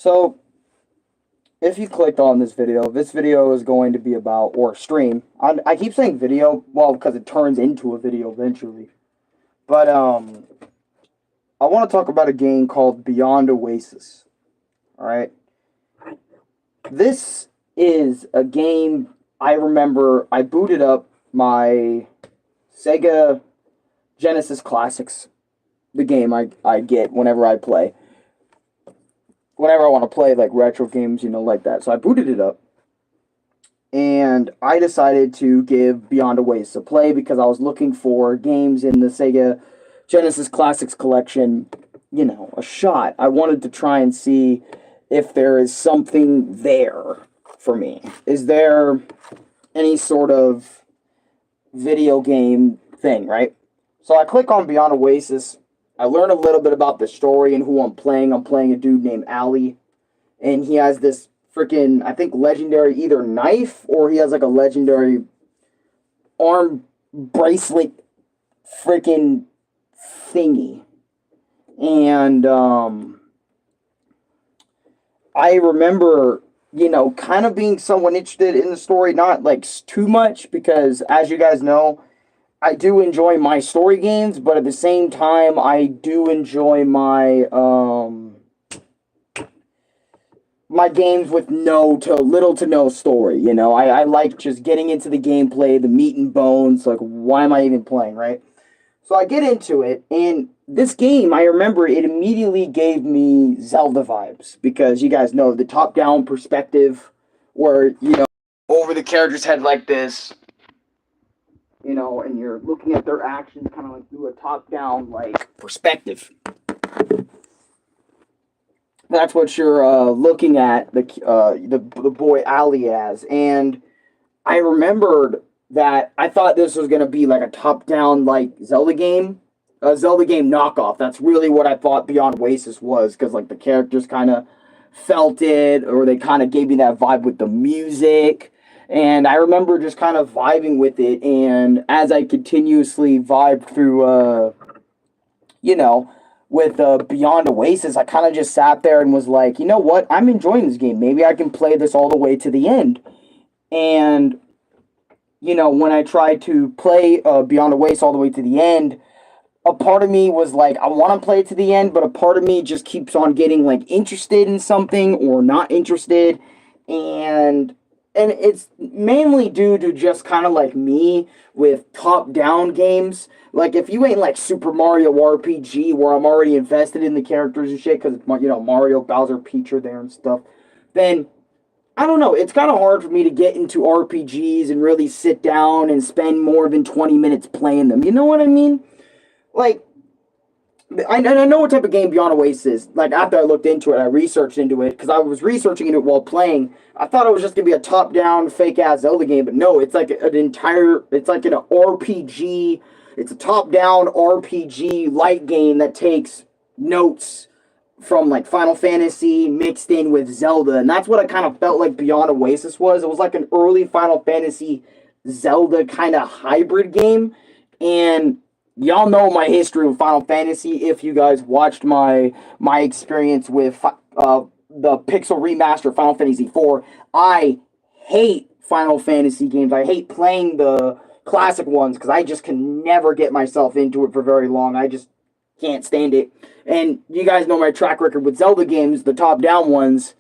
So, if you clicked on this video is going to be about, or stream. I keep saying video, well, because it turns into a video eventually. But, I want to talk about a game called Beyond Oasis. Alright? This is a game I remember I booted up my Sega Genesis Classics, the game I get whenever I play. Whenever I want to play like retro games, like that. So I booted it up, and I decided to give Beyond Oasis a play because I was looking for games in the Sega Genesis Classics collection, a shot. I wanted to try and see if there is something there for me. Is there any sort of video game thing, right? So I click on Beyond Oasis. I learn a little bit about the story and who I'm playing. I'm playing a dude named Ali, and he has this freaking, I think, legendary either knife or he has like a legendary arm bracelet freaking thingy. And I remember, kind of being somewhat interested in the story, not like too much, because as you guys know, I do enjoy my story games, but at the same time, I do enjoy my my games with little to no story. I like just getting into the gameplay, the meat and bones. Like, why am I even playing, right? So I get into it, and this game, I remember it immediately gave me Zelda vibes, because you guys know the top-down perspective, where over the character's head like this. And you're looking at their actions kind of like through a top-down, like, perspective. That's what you're looking at the boy Ali as. And I remembered that I thought this was going to be like a top-down, like, Zelda game. A Zelda game knockoff. That's really what I thought Beyond Oasis was, because, like, the characters kind of felt it, or they kind of gave me that vibe with the music. And I remember just kind of vibing with it, and as I continuously vibed through, with Beyond Oasis, I kind of just sat there and was like, you know what, I'm enjoying this game. Maybe I can play this all the way to the end. And, when I tried to play Beyond Oasis all the way to the end, a part of me was like, I want to play it to the end, but a part of me just keeps on getting, like, interested in something or not interested, and it's mainly due to just kind of like me with top-down games. Like, if you ain't like Super Mario RPG, where I'm already invested in the characters and shit, because, Mario, Bowser, Peach are there and stuff, then, I don't know, it's kind of hard for me to get into RPGs and really sit down and spend more than 20 minutes playing them. You know what I mean? Like, I know what type of game Beyond Oasis is. Like, after I looked into it, I researched into it, because I was researching it while playing. I thought it was just going to be a top-down, fake-ass Zelda game, but no, it's like it's like an RPG, it's a top-down RPG light game that takes notes from, like, Final Fantasy mixed in with Zelda, and that's what I kind of felt like Beyond Oasis was. It was like an early Final Fantasy Zelda kind of hybrid game, and y'all know my history with Final Fantasy if you guys watched my experience with the Pixel Remaster Final Fantasy IV. I hate Final Fantasy games. I hate playing the classic ones because I just can never get myself into it for very long. I just can't stand it. And you guys know my track record with Zelda games, the top-down ones.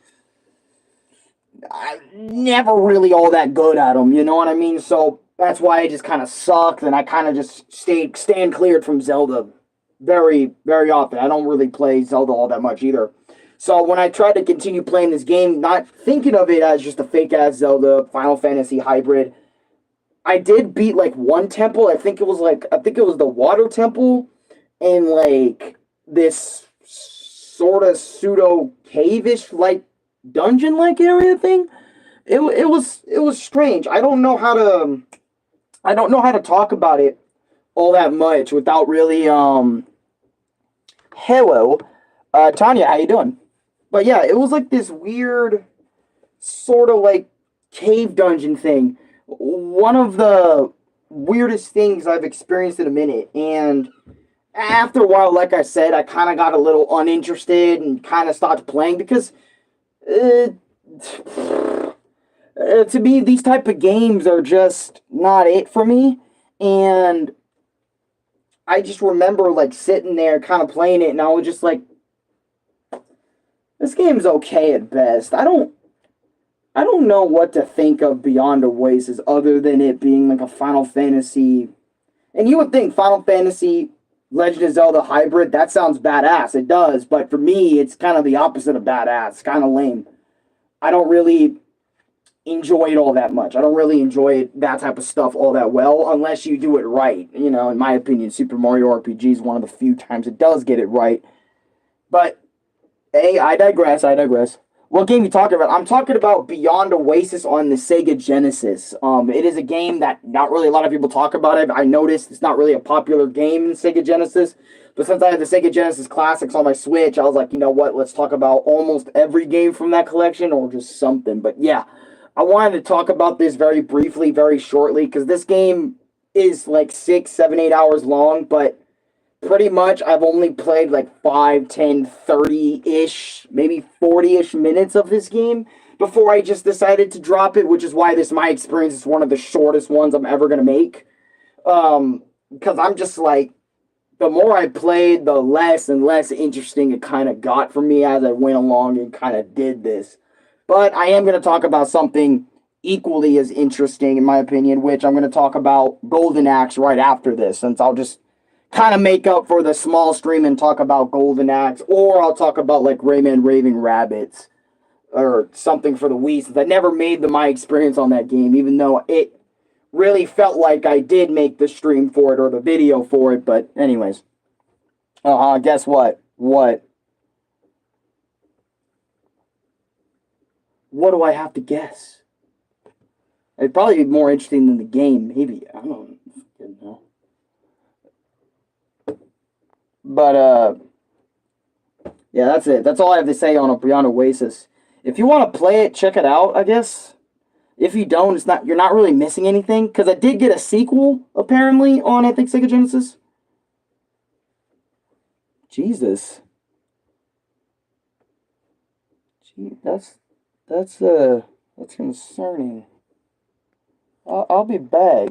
I'm never really all that good at them, you know what I mean? So that's why I just kind of sucked, and I kind of just stand cleared from Zelda very, very often. I don't really play Zelda all that much either. So when I tried to continue playing this game, not thinking of it as just a fake-ass Zelda Final Fantasy hybrid, I did beat, like, one temple. I think it was the water temple in, like, this sort of pseudo-cave-ish, like, dungeon-like area thing. It was strange. I don't know how to talk about it all that much without really hello, Tanya, how you doing? But yeah, it was like this weird sort of like cave dungeon thing. One of the weirdest things I've experienced in a minute, and after a while, like I said, I kind of got a little uninterested and kind of stopped playing because Uh, to me, these type of games are just not it for me. And I just remember like sitting there kind of playing it, and I was just like, this game's okay at best. I don't know what to think of Beyond Oasis other than it being like a Final Fantasy. And you would think Final Fantasy Legend of Zelda hybrid, that sounds badass. It does, but for me, it's kind of the opposite of badass. It's kind of lame. I don't really enjoy it all that much. I don't really enjoy that type of stuff all that well unless you do it right. You know, in my opinion, Super Mario RPG is one of the few times it does get it right. But hey, I digress. I digress. What game you talking about? I'm talking about Beyond Oasis on the Sega Genesis. It is a game that not really a lot of people talk about it. I noticed it's not really a popular game in Sega Genesis. But since I had the Sega Genesis Classics on my Switch, I was like, you know what? Let's talk about almost every game from that collection or just something. But yeah, I wanted to talk about this very briefly, very shortly, because this game is like 6, 7, 8 hours long, but pretty much I've only played like 5, 10, 30-ish, maybe 40-ish minutes of this game before I just decided to drop it, which is why this my experience is one of the shortest ones I'm ever gonna make. Because I'm just like, the more I played, the less and less interesting it kind of got for me as I went along and kind of did this. But I am going to talk about something equally as interesting, in my opinion, which I'm going to talk about Golden Axe right after this, since I'll just kind of make up for the small stream and talk about Golden Axe, or I'll talk about like Rayman Raving Rabbits or something for the Wii, since I never made my experience on that game, even though it really felt like I did make the stream for it or the video for it. But anyways, guess what? What do I have to guess? It'd probably be more interesting than the game, maybe. I don't know. But yeah, that's it. That's all I have to say on Beyond Oasis. If you want to play it, check it out, I guess. If you don't, it's not you're not really missing anything, because I did get a sequel apparently on, I think, Sega Genesis. Jesus. Gee, that's concerning. I'll be back.